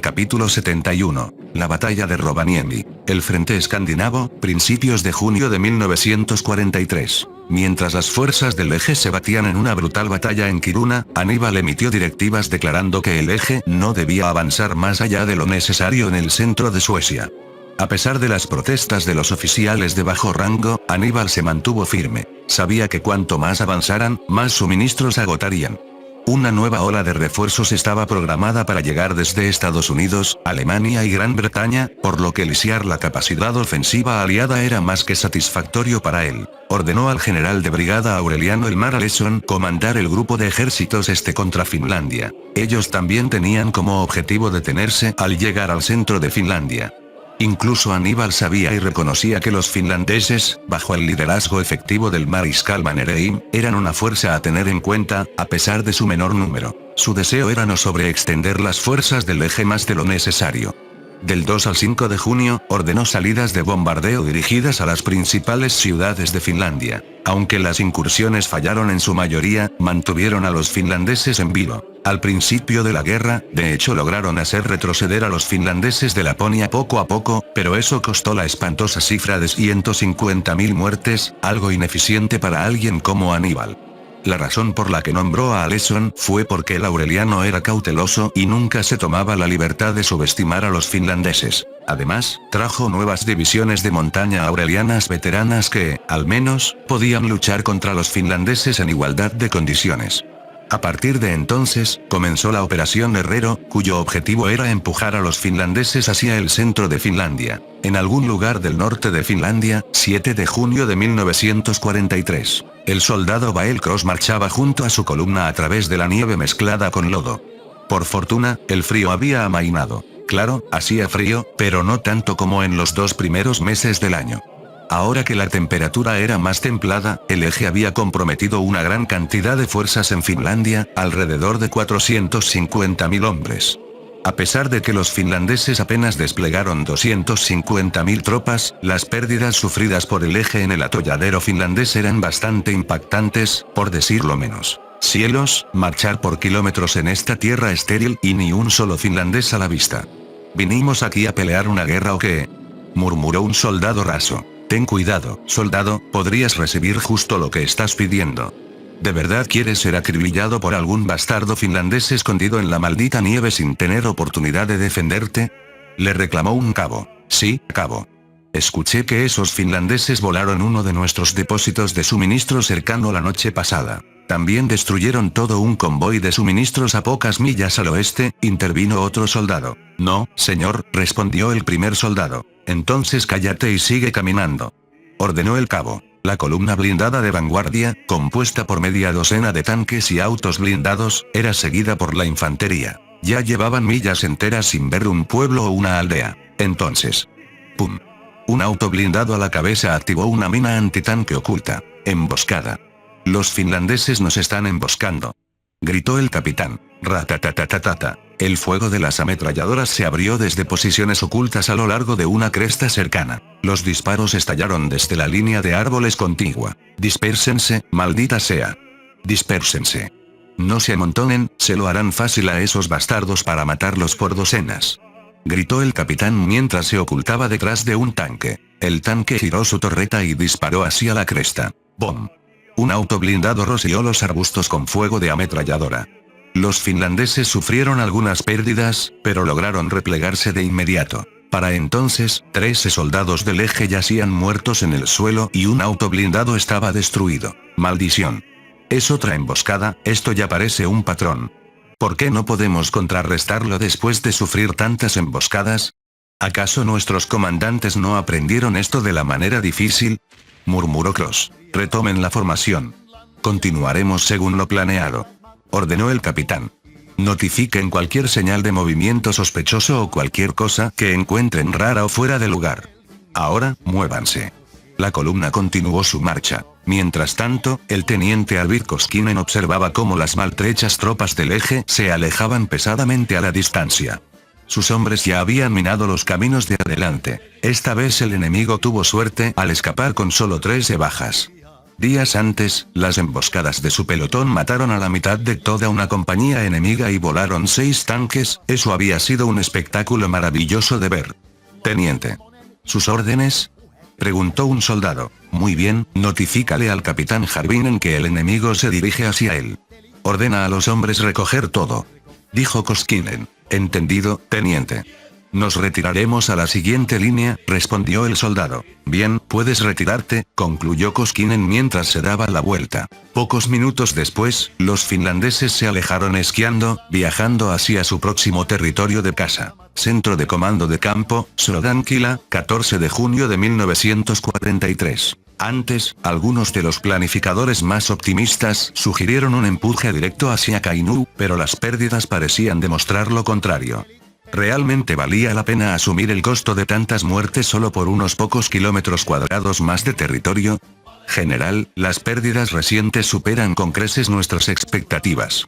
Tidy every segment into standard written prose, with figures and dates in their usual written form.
Capítulo 71. La batalla de Rovaniemi. El frente escandinavo, principios de junio de 1943. Mientras las fuerzas del eje se batían en una brutal batalla en Kiruna, Aníbal emitió directivas declarando que el eje no debía avanzar más allá de lo necesario en el centro de Suecia. A pesar de las protestas de los oficiales de bajo rango, Aníbal se mantuvo firme. Sabía que cuanto más avanzaran, más suministros agotarían. Una nueva ola de refuerzos estaba programada para llegar desde Estados Unidos, Alemania y Gran Bretaña, por lo que lisiar la capacidad ofensiva aliada era más que satisfactorio para él. Ordenó al general de brigada Aureliano Elmar Aleson comandar el grupo de ejércitos contra Finlandia. Ellos también tenían como objetivo detenerse al llegar al centro de Finlandia. Incluso Aníbal sabía y reconocía que los finlandeses, bajo el liderazgo efectivo del mariscal Mannerheim, eran una fuerza a tener en cuenta, a pesar de su menor número. Su deseo era no sobreextender las fuerzas del eje más de lo necesario. Del 2 al 5 de junio, ordenó salidas de bombardeo dirigidas a las principales ciudades de Finlandia. Aunque las incursiones fallaron en su mayoría, mantuvieron a los finlandeses en vilo. Al principio de la guerra, de hecho lograron hacer retroceder a los finlandeses de Laponia poco a poco, pero eso costó la espantosa cifra de 150.000 muertes, algo ineficiente para alguien como Aníbal. La razón por la que nombró a Aleson fue porque el Aureliano era cauteloso y nunca se tomaba la libertad de subestimar a los finlandeses. Además, trajo nuevas divisiones de montaña aurelianas veteranas que, al menos, podían luchar contra los finlandeses en igualdad de condiciones. A partir de entonces, comenzó la Operación Herrero, cuyo objetivo era empujar a los finlandeses hacia el centro de Finlandia. En algún lugar del norte de Finlandia, 7 de junio de 1943, el soldado Bael Cross marchaba junto a su columna a través de la nieve mezclada con lodo. Por fortuna, el frío había amainado. Claro, hacía frío, pero no tanto como en los 2 primeros meses del año. Ahora que la temperatura era más templada, el eje había comprometido una gran cantidad de fuerzas en Finlandia, alrededor de 450.000 hombres. A pesar de que los finlandeses apenas desplegaron 250.000 tropas, las pérdidas sufridas por el eje en el atolladero finlandés eran bastante impactantes, por decirlo menos. Cielos, marchar por kilómetros en esta tierra estéril y ni un solo finlandés a la vista. ¿Vinimos aquí a pelear una guerra o qué?, murmuró un soldado raso. Ten cuidado, soldado, podrías recibir justo lo que estás pidiendo. ¿De verdad quieres ser acribillado por algún bastardo finlandés escondido en la maldita nieve sin tener oportunidad de defenderte?, le reclamó un cabo. Sí, cabo. Escuché que esos finlandeses volaron uno de nuestros depósitos de suministros cercano la noche pasada. También destruyeron todo un convoy de suministros a pocas millas al oeste, intervino otro soldado. No, señor, respondió el primer soldado. Entonces cállate y sigue caminando, ordenó el cabo. La columna blindada de vanguardia, compuesta por media docena de tanques y autos blindados, era seguida por la infantería. Ya llevaban millas enteras sin ver un pueblo o una aldea. Entonces, ¡pum! Un auto blindado a la cabeza activó una mina antitanque oculta. Emboscada. Los finlandeses nos están emboscando, gritó el capitán. Ratatatatata. El fuego de las ametralladoras se abrió desde posiciones ocultas a lo largo de una cresta cercana. Los disparos estallaron desde la línea de árboles contigua. Dispérsense, maldita sea. Dispérsense. No se amontonen, se lo harán fácil a esos bastardos para matarlos por docenas, gritó el capitán mientras se ocultaba detrás de un tanque. El tanque giró su torreta y disparó hacia la cresta. ¡Bom! Un auto blindado roció los arbustos con fuego de ametralladora. Los finlandeses sufrieron algunas pérdidas, pero lograron replegarse de inmediato. Para entonces, 13 soldados del eje yacían muertos en el suelo y un auto blindado estaba destruido. ¡Maldición! Es otra emboscada, esto ya parece un patrón. ¿Por qué no podemos contrarrestarlo después de sufrir tantas emboscadas? ¿Acaso nuestros comandantes no aprendieron esto de la manera difícil?, murmuró Cross. Retomen la formación. Continuaremos según lo planeado, ordenó el capitán. Notifiquen cualquier señal de movimiento sospechoso o cualquier cosa que encuentren rara o fuera de lugar. Ahora, muévanse. La columna continuó su marcha. Mientras tanto, el teniente Arvid Koskinen observaba cómo las maltrechas tropas del eje se alejaban pesadamente a la distancia. Sus hombres ya habían minado los caminos de adelante. Esta vez el enemigo tuvo suerte al escapar con solo 13 bajas. Días antes, las emboscadas de su pelotón mataron a la mitad de toda una compañía enemiga y volaron 6 tanques, eso había sido un espectáculo maravilloso de ver. Teniente. ¿Sus órdenes? Preguntó un soldado. Muy bien, notifícale al capitán Harvinen que el enemigo se dirige hacia él. Ordena a los hombres recoger todo. Dijo Koskinen. Entendido, teniente. Nos retiraremos a la siguiente línea, respondió el soldado. Bien, puedes retirarte, concluyó Koskinen mientras se daba la vuelta. Pocos minutos después, los finlandeses se alejaron esquiando, viajando hacia su próximo territorio de caza. Centro de Comando de Campo, Sodankila, 14 de junio de 1943. Antes, algunos de los planificadores más optimistas sugirieron un empuje directo hacia Kainuu, pero las pérdidas parecían demostrar lo contrario. ¿Realmente valía la pena asumir el costo de tantas muertes solo por unos pocos kilómetros cuadrados más de territorio? General, las pérdidas recientes superan con creces nuestras expectativas.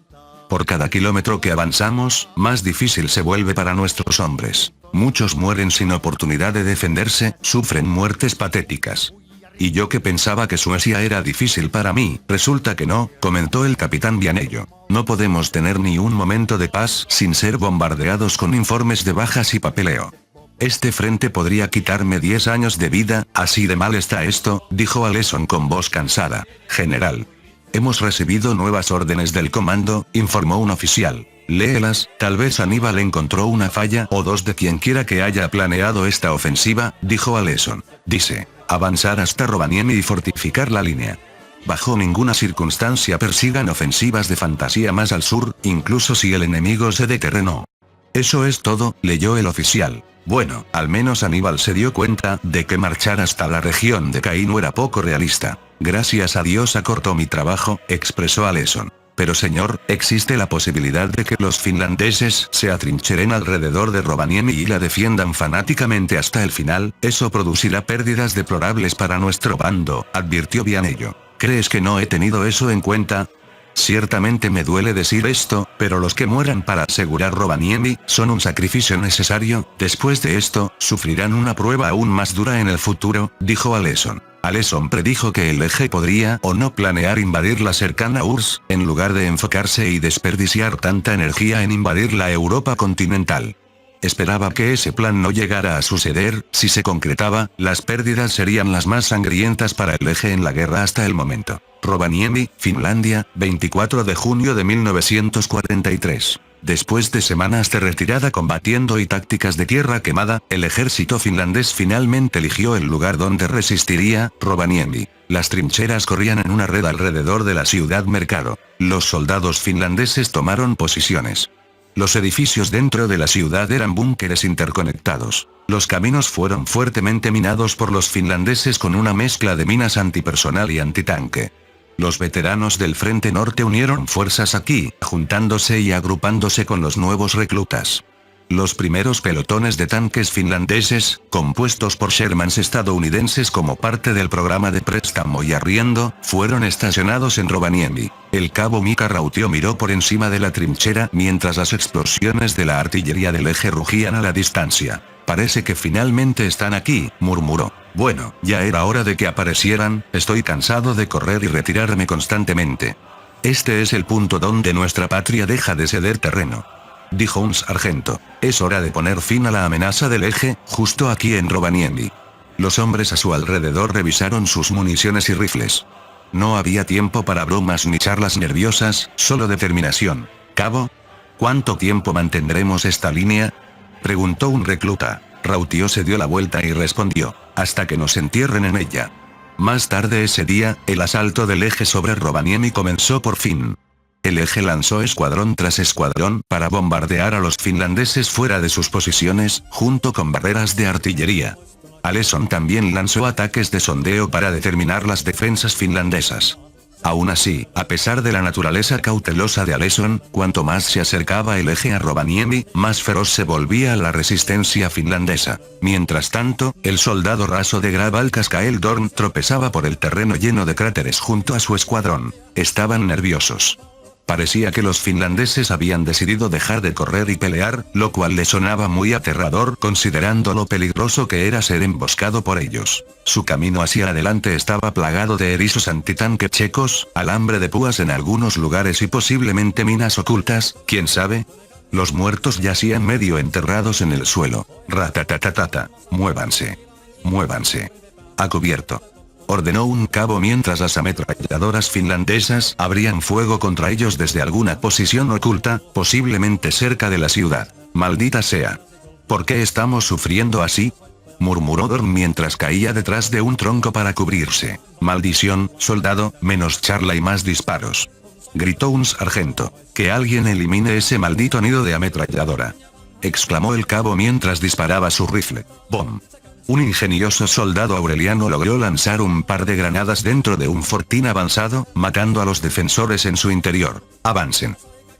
Por cada kilómetro que avanzamos, más difícil se vuelve para nuestros hombres. Muchos mueren sin oportunidad de defenderse, sufren muertes patéticas. Y yo que pensaba que Suecia era difícil para mí, resulta que no, comentó el capitán Vianello. No podemos tener ni un momento de paz sin ser bombardeados con informes de bajas y papeleo. Este frente podría quitarme 10 años de vida, así de mal está esto, dijo Aleson con voz cansada. General. Hemos recibido nuevas órdenes del comando, informó un oficial. Léelas, tal vez Aníbal encontró una falla o dos de quien quiera que haya planeado esta ofensiva, dijo Aleson. Dice, avanzar hasta Rovaniemi y fortificar la línea. Bajo ninguna circunstancia persigan ofensivas de fantasía más al sur, incluso si el enemigo se deterrenó. Eso es todo, leyó el oficial. Bueno, al menos Aníbal se dio cuenta de que marchar hasta la región de Kainuu era poco realista. Gracias a Dios acortó mi trabajo, expresó Aleson. Pero señor, existe la posibilidad de que los finlandeses se atrincheren alrededor de Rovaniemi y la defiendan fanáticamente hasta el final, eso producirá pérdidas deplorables para nuestro bando, advirtió Vianello. ¿Crees que no he tenido eso en cuenta? Ciertamente me duele decir esto, pero los que mueran para asegurar Rovaniemi son un sacrificio necesario, después de esto, sufrirán una prueba aún más dura en el futuro, dijo Aleson. Aleson predijo que el eje podría o no planear invadir la cercana URSS, en lugar de enfocarse y desperdiciar tanta energía en invadir la Europa continental. Esperaba que ese plan no llegara a suceder, si se concretaba, las pérdidas serían las más sangrientas para el eje en la guerra hasta el momento. Rovaniemi, Finlandia, 24 de junio de 1943. Después de semanas de retirada combatiendo y tácticas de tierra quemada, el ejército finlandés finalmente eligió el lugar donde resistiría, Rovaniemi. Las trincheras corrían en una red alrededor de la ciudad mercado. Los soldados finlandeses tomaron posiciones. Los edificios dentro de la ciudad eran búnkeres interconectados. Los caminos fueron fuertemente minados por los finlandeses con una mezcla de minas antipersonal y antitanque. Los veteranos del Frente Norte unieron fuerzas aquí, juntándose y agrupándose con los nuevos reclutas. Los primeros pelotones de tanques finlandeses, compuestos por Shermans estadounidenses como parte del programa de préstamo y arriendo, fueron estacionados en Rovaniemi. El cabo Mika Rautio miró por encima de la trinchera mientras las explosiones de la artillería del eje rugían a la distancia. Parece que finalmente están aquí, murmuró. Bueno, ya era hora de que aparecieran, estoy cansado de correr y retirarme constantemente. Este es el punto donde nuestra patria deja de ceder terreno. Dijo un sargento. Es hora de poner fin a la amenaza del eje, justo aquí en Rovaniemi. Los hombres a su alrededor revisaron sus municiones y rifles. No había tiempo para bromas ni charlas nerviosas, solo determinación. Cabo, ¿cuánto tiempo mantendremos esta línea? Preguntó un recluta. Rautio se dio la vuelta y respondió, hasta que nos entierren en ella. Más tarde ese día, el asalto del eje sobre Rovaniemi comenzó por fin. El eje lanzó escuadrón tras escuadrón para bombardear a los finlandeses fuera de sus posiciones, junto con barreras de artillería. Aleson también lanzó ataques de sondeo para determinar las defensas finlandesas. Aún así, a pesar de la naturaleza cautelosa de Aleson, cuanto más se acercaba el eje a Rovaniemi, más feroz se volvía la resistencia finlandesa. Mientras tanto, el soldado raso de Graval Kaskael Dorn tropezaba por el terreno lleno de cráteres junto a su escuadrón. Estaban nerviosos. Parecía que los finlandeses habían decidido dejar de correr y pelear, lo cual le sonaba muy aterrador considerando lo peligroso que era ser emboscado por ellos. Su camino hacia adelante estaba plagado de erizos antitanque checos, alambre de púas en algunos lugares y posiblemente minas ocultas, ¿quién sabe? Los muertos yacían medio enterrados en el suelo. Ratatatatata, muévanse. Muévanse. A cubierto. Ordenó un cabo mientras las ametralladoras finlandesas abrían fuego contra ellos desde alguna posición oculta, posiblemente cerca de la ciudad. Maldita sea. ¿Por qué estamos sufriendo así? Murmuró Dorn mientras caía detrás de un tronco para cubrirse. Maldición, soldado, menos charla y más disparos. Gritó un sargento. Que alguien elimine ese maldito nido de ametralladora. Exclamó el cabo mientras disparaba su rifle. ¡Bom! Un ingenioso soldado aureliano logró lanzar un par de granadas dentro de un fortín avanzado, matando a los defensores en su interior. Avancen.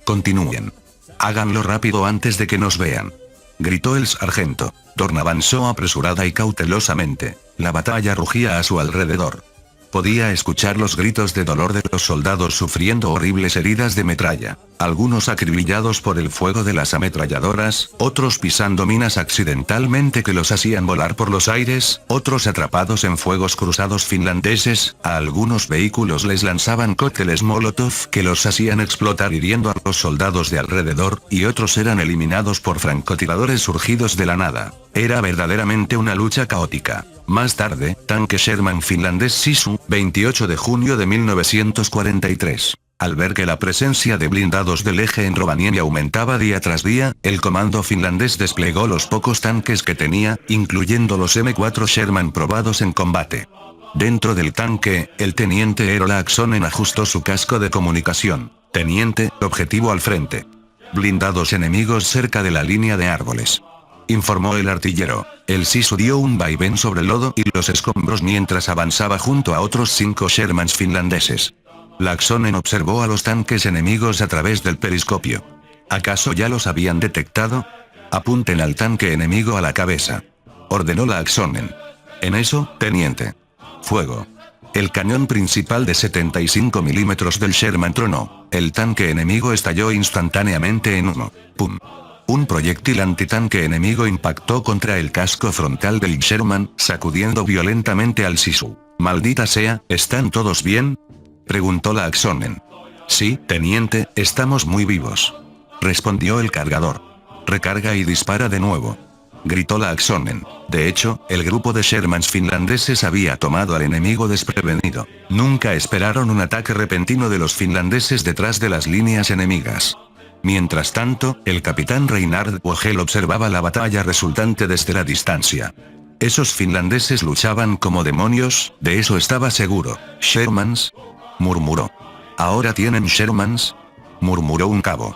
Continúen. Háganlo rápido antes de que nos vean. Gritó el sargento. Dorn avanzó apresurada y cautelosamente. La batalla rugía a su alrededor. Podía escuchar los gritos de dolor de los soldados sufriendo horribles heridas de metralla, algunos acribillados por el fuego de las ametralladoras, otros pisando minas accidentalmente que los hacían volar por los aires, otros atrapados en fuegos cruzados finlandeses, a algunos vehículos les lanzaban cócteles molotov que los hacían explotar hiriendo a los soldados de alrededor, y otros eran eliminados por francotiradores surgidos de la nada. Era verdaderamente una lucha caótica. Más tarde, tanque Sherman finlandés Sisu, 28 de junio de 1943. Al ver que la presencia de blindados del eje en Rovaniemi aumentaba día tras día, el comando finlandés desplegó los pocos tanques que tenía, incluyendo los M4 Sherman probados en combate. Dentro del tanque, el teniente Eero Laaksonen ajustó su casco de comunicación. Teniente, objetivo al frente. Blindados enemigos cerca de la línea de árboles. Informó el artillero. El Sisu dio un vaivén sobre el lodo y los escombros mientras avanzaba junto a otros 5 Shermans finlandeses. Laaksonen observó a los tanques enemigos a través del periscopio. ¿Acaso ya los habían detectado? Apunten al tanque enemigo a la cabeza. Ordenó Laaksonen. En eso, teniente. Fuego. El cañón principal de 75 milímetros del Sherman tronó. El tanque enemigo estalló instantáneamente en humo. ¡Pum! Un proyectil antitanque enemigo impactó contra el casco frontal del Sherman, sacudiendo violentamente al Sisu. Maldita sea, ¿están todos bien? Preguntó Laaksonen. Sí, teniente, estamos muy vivos. Respondió el cargador. Recarga y dispara de nuevo. Gritó Laaksonen. De hecho, el grupo de Shermans finlandeses había tomado al enemigo desprevenido. Nunca esperaron un ataque repentino de los finlandeses detrás de las líneas enemigas. Mientras tanto, el capitán Reinhard Vogel observaba la batalla resultante desde la distancia. Esos finlandeses luchaban como demonios, de eso estaba seguro. ¿Shermans? Murmuró. ¿Ahora tienen Shermans? Murmuró un cabo.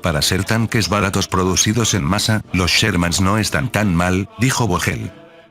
Para ser tanques baratos producidos en masa, los Shermans no están tan mal, dijo Vogel.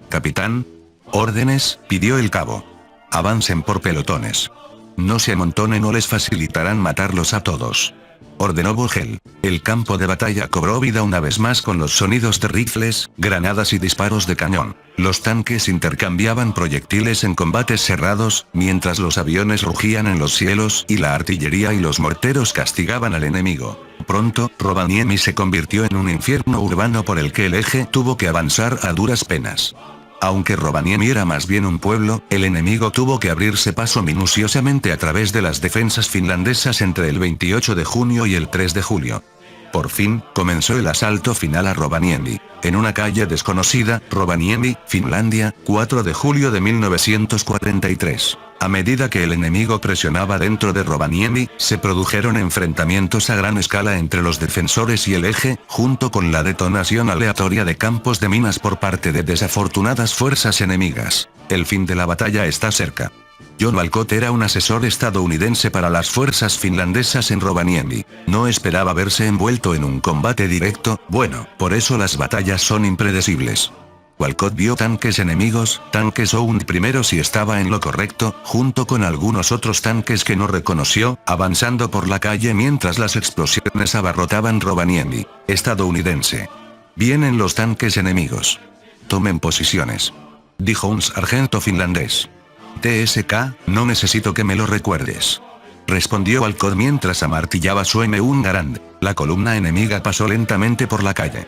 Capitán. Órdenes, pidió el cabo. Avancen por pelotones. No se amontonen o les facilitarán matarlos a todos. Ordenó Vogel. El campo de batalla cobró vida una vez más con los sonidos de rifles, granadas y disparos de cañón. Los tanques intercambiaban proyectiles en combates cerrados, mientras los aviones rugían en los cielos y la artillería y los morteros castigaban al enemigo. Pronto, Rovaniemi se convirtió en un infierno urbano por el que el eje tuvo que avanzar a duras penas. Aunque Rovaniemi era más bien un pueblo, el enemigo tuvo que abrirse paso minuciosamente a través de las defensas finlandesas entre el 28 de junio y el 3 de julio. Por fin, comenzó el asalto final a Rovaniemi. En una calle desconocida, Rovaniemi, Finlandia, 4 de julio de 1943. A medida que el enemigo presionaba dentro de Rovaniemi, se produjeron enfrentamientos a gran escala entre los defensores y el eje, junto con la detonación aleatoria de campos de minas por parte de desafortunadas fuerzas enemigas. El fin de la batalla está cerca. John Walcott era un asesor estadounidense para las fuerzas finlandesas en Rovaniemi. No esperaba verse envuelto en un combate directo, bueno, por eso las batallas son impredecibles. Walcott vio tanques enemigos, tanques Sound primeros y estaba en lo correcto, junto con algunos otros tanques que no reconoció, avanzando por la calle mientras las explosiones abarrotaban Rovaniemi. Estadounidense. Vienen los tanques enemigos. Tomen posiciones. Dijo un sargento finlandés. TSK, no necesito que me lo recuerdes. respondió Alcott mientras amartillaba su M1 Garand. La columna enemiga pasó lentamente por la calle.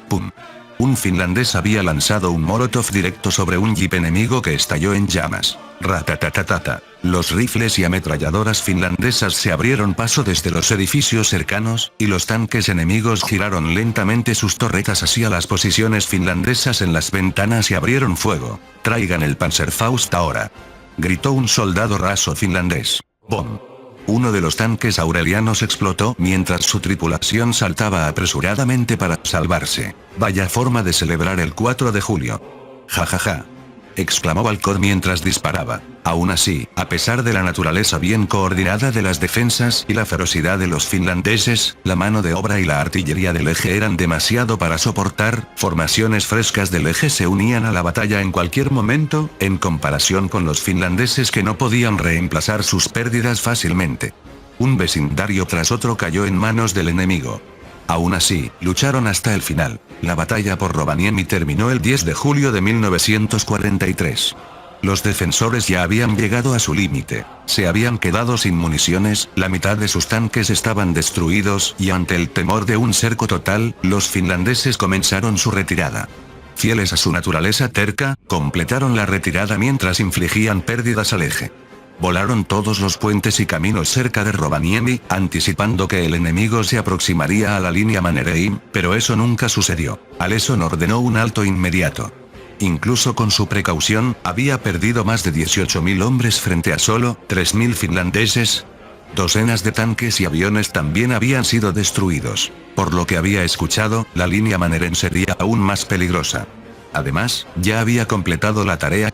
¡Pum! Un finlandés había lanzado un molotov directo sobre un jeep enemigo que estalló en llamas. Ratatatatata. Los rifles y ametralladoras finlandesas se abrieron paso desde los edificios cercanos, y los tanques enemigos giraron lentamente sus torretas hacia las posiciones finlandesas en las ventanas y abrieron fuego. «Traigan el Panzerfaust ahora», gritó un soldado raso finlandés. ¡Bom! Uno de los tanques aurelianos explotó mientras su tripulación saltaba apresuradamente para salvarse. «Vaya forma de celebrar el 4 de julio. Jajaja», exclamó Alcott mientras disparaba. Aún así, a pesar de la naturaleza bien coordinada de las defensas y la ferocidad de los finlandeses, la mano de obra y la artillería del eje eran demasiado para soportar. Formaciones frescas del eje se unían a la batalla en cualquier momento, en comparación con los finlandeses que no podían reemplazar sus pérdidas fácilmente. Un vecindario tras otro cayó en manos del enemigo. Aún así, lucharon hasta el final. La batalla por Rovaniemi terminó el 10 de julio de 1943. Los defensores ya habían llegado a su límite. Se habían quedado sin municiones, la mitad de sus tanques estaban destruidos, y ante el temor de un cerco total, los finlandeses comenzaron su retirada. Fieles a su naturaleza terca, completaron la retirada mientras infligían pérdidas al eje. Volaron todos los puentes y caminos cerca de Rovaniemi, anticipando que el enemigo se aproximaría a la línea Mannerheim, pero eso nunca sucedió. Aleson ordenó un alto inmediato. Incluso con su precaución, había perdido más de 18.000 hombres frente a solo 3.000 finlandeses. Docenas de tanques y aviones también habían sido destruidos. Por lo que había escuchado, la línea Mannerheim sería aún más peligrosa. Además, ya había completado la tarea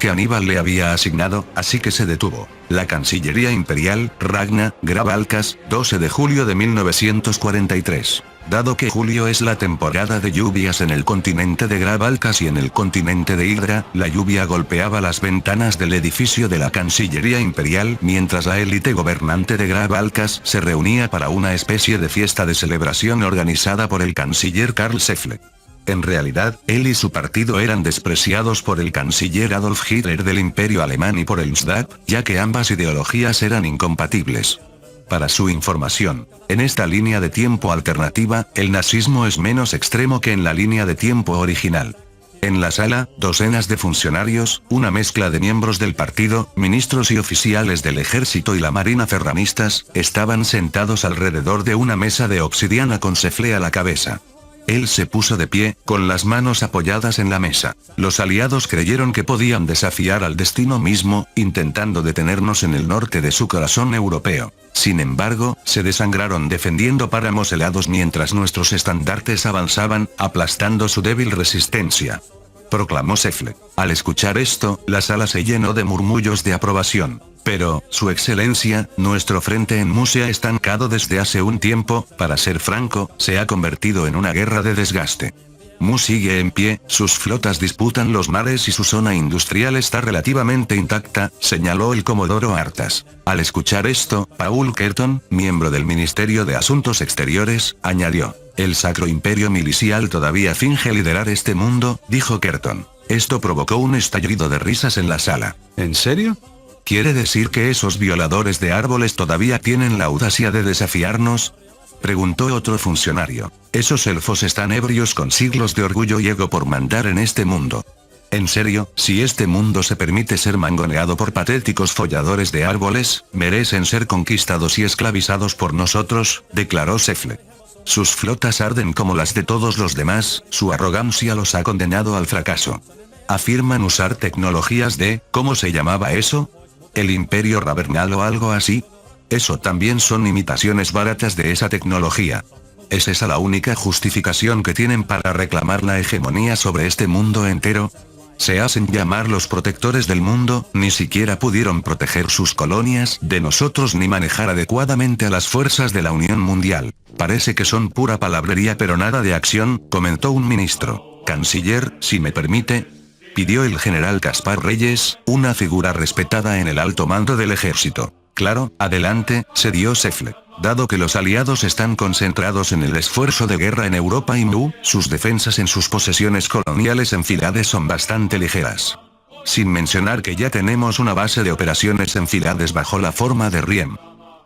que Aníbal le había asignado, así que se detuvo. La Cancillería Imperial, Ragna, Gravalcas, 12 de julio de 1943. Dado que julio es la temporada de lluvias en el continente de Gravalcas y en el continente de Hydra, la lluvia golpeaba las ventanas del edificio de la Cancillería Imperial mientras la élite gobernante de Gravalcas se reunía para una especie de fiesta de celebración organizada por el canciller Karl Scheffler. En realidad, él y su partido eran despreciados por el canciller Adolf Hitler del Imperio Alemán y por el NSDAP, ya que ambas ideologías eran incompatibles. Para su información, en esta línea de tiempo alternativa, el nazismo es menos extremo que en la línea de tiempo original. En la sala, docenas de funcionarios, una mezcla de miembros del partido, ministros y oficiales del ejército y la marina ferranistas, estaban sentados alrededor de una mesa de obsidiana con Scheffler a la cabeza. Él se puso de pie, con las manos apoyadas en la mesa. Los aliados creyeron que podían desafiar al destino mismo, intentando detenernos en el norte de su corazón europeo. Sin embargo, se desangraron defendiendo páramos helados mientras nuestros estandartes avanzaban, aplastando su débil resistencia. Proclamó Scheffler. Al escuchar esto, la sala se llenó de murmullos de aprobación. Pero, Su Excelencia, nuestro frente en Mu se ha estancado desde hace un tiempo, para ser franco, se ha convertido en una guerra de desgaste. Mu sigue en pie, sus flotas disputan los mares y su zona industrial está relativamente intacta, señaló el comodoro Artas. Al escuchar esto, Paul Kerton, miembro del Ministerio de Asuntos Exteriores, añadió: «El Sacro Imperio Milicial todavía finge liderar este mundo», dijo Kerton. Esto provocó un estallido de risas en la sala. ¿En serio? ¿Quiere decir que esos violadores de árboles todavía tienen la audacia de desafiarnos?, preguntó otro funcionario. Esos elfos están ebrios con siglos de orgullo y ego por mandar en este mundo. En serio, si este mundo se permite ser mangoneado por patéticos folladores de árboles, merecen ser conquistados y esclavizados por nosotros, declaró Scheffler. Sus flotas arden como las de todos los demás, su arrogancia los ha condenado al fracaso. Afirman usar tecnologías de, ¿cómo se llamaba eso? ¿El Imperio Ravernal o algo así? Eso también son imitaciones baratas de esa tecnología. ¿Es esa la única justificación que tienen para reclamar la hegemonía sobre este mundo entero? Se hacen llamar los protectores del mundo, ni siquiera pudieron proteger sus colonias de nosotros ni manejar adecuadamente a las fuerzas de la Unión Mundial. Parece que son pura palabrería pero nada de acción, comentó un ministro. Canciller, si me permite, pidió el general Caspar Reyes, una figura respetada en el alto mando del ejército. Claro, adelante, cedió Scheffler. Dado que los aliados están concentrados en el esfuerzo de guerra en Europa y Mu, sus defensas en sus posesiones coloniales enfiladas son bastante ligeras. Sin mencionar que ya tenemos una base de operaciones enfiladas bajo la forma de Riem.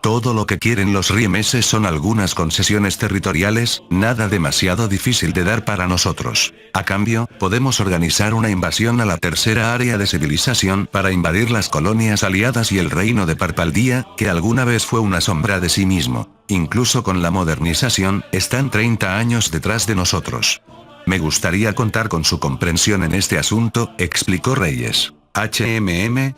Todo lo que quieren los riemeses son algunas concesiones territoriales, nada demasiado difícil de dar para nosotros. A cambio, podemos organizar una invasión a la tercera área de civilización para invadir las colonias aliadas y el reino de Parpaldía, que alguna vez fue una sombra de sí mismo. Incluso con la modernización, están 30 años detrás de nosotros. Me gustaría contar con su comprensión en este asunto, explicó Reyes.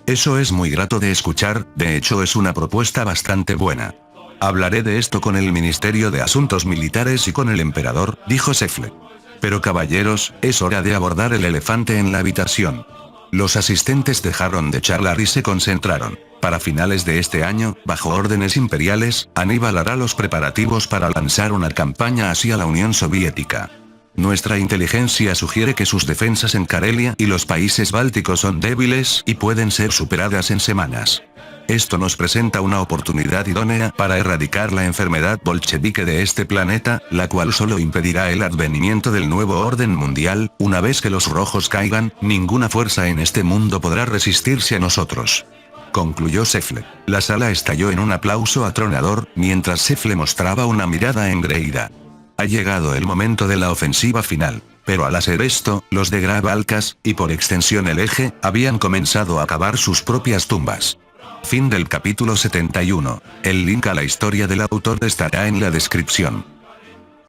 Eso es muy grato de escuchar, de hecho es una propuesta bastante buena. Hablaré de esto con el Ministerio de Asuntos Militares y con el Emperador, dijo Sefle. Pero caballeros, es hora de abordar el elefante en la habitación. Los asistentes dejaron de charlar y se concentraron. Para finales de este año, bajo órdenes imperiales, Aníbal hará los preparativos para lanzar una campaña hacia la Unión Soviética. Nuestra inteligencia sugiere que sus defensas en Karelia y los países bálticos son débiles y pueden ser superadas en semanas. Esto nos presenta una oportunidad idónea para erradicar la enfermedad bolchevique de este planeta, la cual solo impedirá el advenimiento del nuevo orden mundial. Una vez que los rojos caigan, ninguna fuerza en este mundo podrá resistirse a nosotros. Concluyó Sefle. La sala estalló en un aplauso atronador, mientras Sefle mostraba una mirada engreída. Ha llegado el momento de la ofensiva final. Pero al hacer esto, los de Grab Alcas, y por extensión el Eje, habían comenzado a cavar sus propias tumbas. Fin del capítulo 71. El link a la historia del autor estará en la descripción.